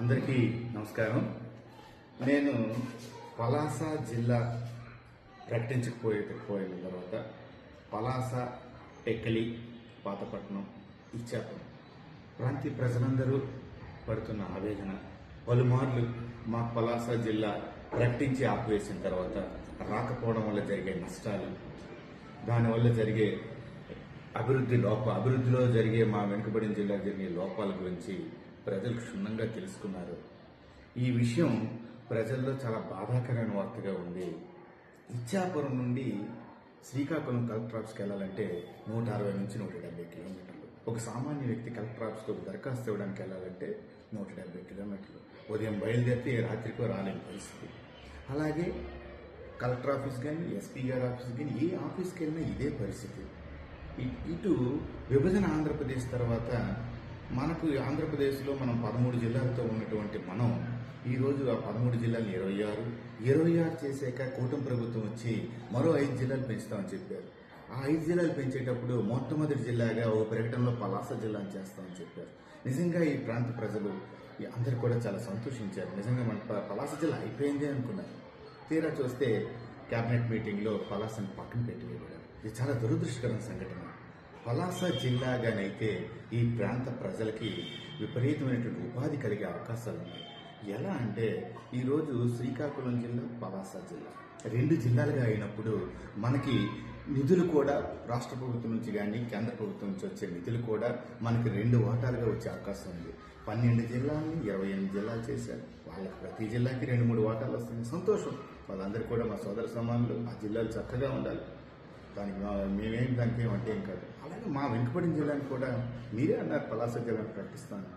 అందరికీ నమస్కారం. నేను పలాస జిల్లా ప్రకటించకపోయిన తర్వాత పలాస, టెక్కలి, పాతపట్నం, ఇచ్చాపురం ప్రాంతీయ ప్రజలందరూ పడుతున్న ఆవేదన, పలుమార్లు మా పలాస జిల్లా ప్రకటించి ఆపివేసిన తర్వాత రాకపోవడం వల్ల జరిగే నష్టాలు, దానివల్ల జరిగే అభివృద్ధిలో జరిగే మా వెనుకబడిన జిల్లా జరిగే లోపాల గురించి ప్రజలు క్షుణ్ణంగా తెలుసుకున్నారు. ఈ విషయం ప్రజల్లో చాలా బాధాకరమైన వార్తగా ఉంది. ఇచ్చాపురం నుండి శ్రీకాకుళం కలెక్టర్ ఆఫీస్కి వెళ్ళాలంటే 160 నుంచి 170 కిలోమీటర్లు. ఒక సామాన్య వ్యక్తి కలెక్టర్ ఆఫీస్కి ఒక దరఖాస్తు ఇవ్వడానికి వెళ్ళాలంటే 170 కిలోమీటర్లు. ఉదయం బయలుదేరితే రాత్రికో రాలేని పరిస్థితి. అలాగే కలెక్టర్ ఆఫీస్ కానీ, ఎస్పీ గారి ఆఫీస్ కానీ, ఏ ఆఫీస్కి వెళ్ళినా ఇదే పరిస్థితి. ఇటు విభజన ఆంధ్రప్రదేశ్ తర్వాత మనకు ఆంధ్రప్రదేశ్లో మనం 13 జిల్లాలతో ఉన్నటువంటి మనం ఈరోజు ఆ 13 జిల్లాలు 26 చేసాక కూటమి ప్రభుత్వం వచ్చి మరో 5 జిల్లాలు పెంచుతామని చెప్పారు. ఆ 5 జిల్లాలు పెంచేటప్పుడు మొట్టమొదటి జిల్లాగా ఓ ప్రకటనలో పలాస జిల్లాను చేస్తామని చెప్పారు. నిజంగా ఈ ప్రాంత ప్రజలు అందరూ కూడా చాలా సంతోషించారు. నిజంగా మన పలాస జిల్లా అయిపోయింది అనుకున్నారు. తీరా చూస్తే కేబినెట్ మీటింగ్లో పలాసను పక్కన పెట్టివేయబడారు. ఇది చాలా దురదృష్టకరమైన సంఘటన. పలాస జిల్లాగానైతే ఈ ప్రాంత ప్రజలకి విపరీతమైనటువంటి ఉపాధి కలిగే అవకాశాలు ఉన్నాయి. ఎలా అంటే ఈరోజు శ్రీకాకుళం జిల్లా, పలాస జిల్లా 2 జిల్లాలుగా అయినప్పుడు మనకి నిధులు కూడా రాష్ట్ర ప్రభుత్వం నుంచి కానీ కేంద్ర ప్రభుత్వం నుంచి వచ్చే నిధులు కూడా మనకి 2 వాటాలుగా వచ్చే అవకాశం ఉంది. 12 జిల్లాలని 28 జిల్లాలు చేశారు. వాళ్ళకి ప్రతి జిల్లాకి 2-3 వాటాలు వస్తుంది. సంతోషం. వాళ్ళందరూ కూడా మా సోదర సమానులు. ఆ జిల్లాలు చక్కగా ఉండాలి. దానికి ఏమంటే ఏం కాదు. అలాగే మా వెనుకబడిన జిల్లాని కూడా మీరే అన్నారు పలాస జిల్లాను ప్రకటిస్తాను.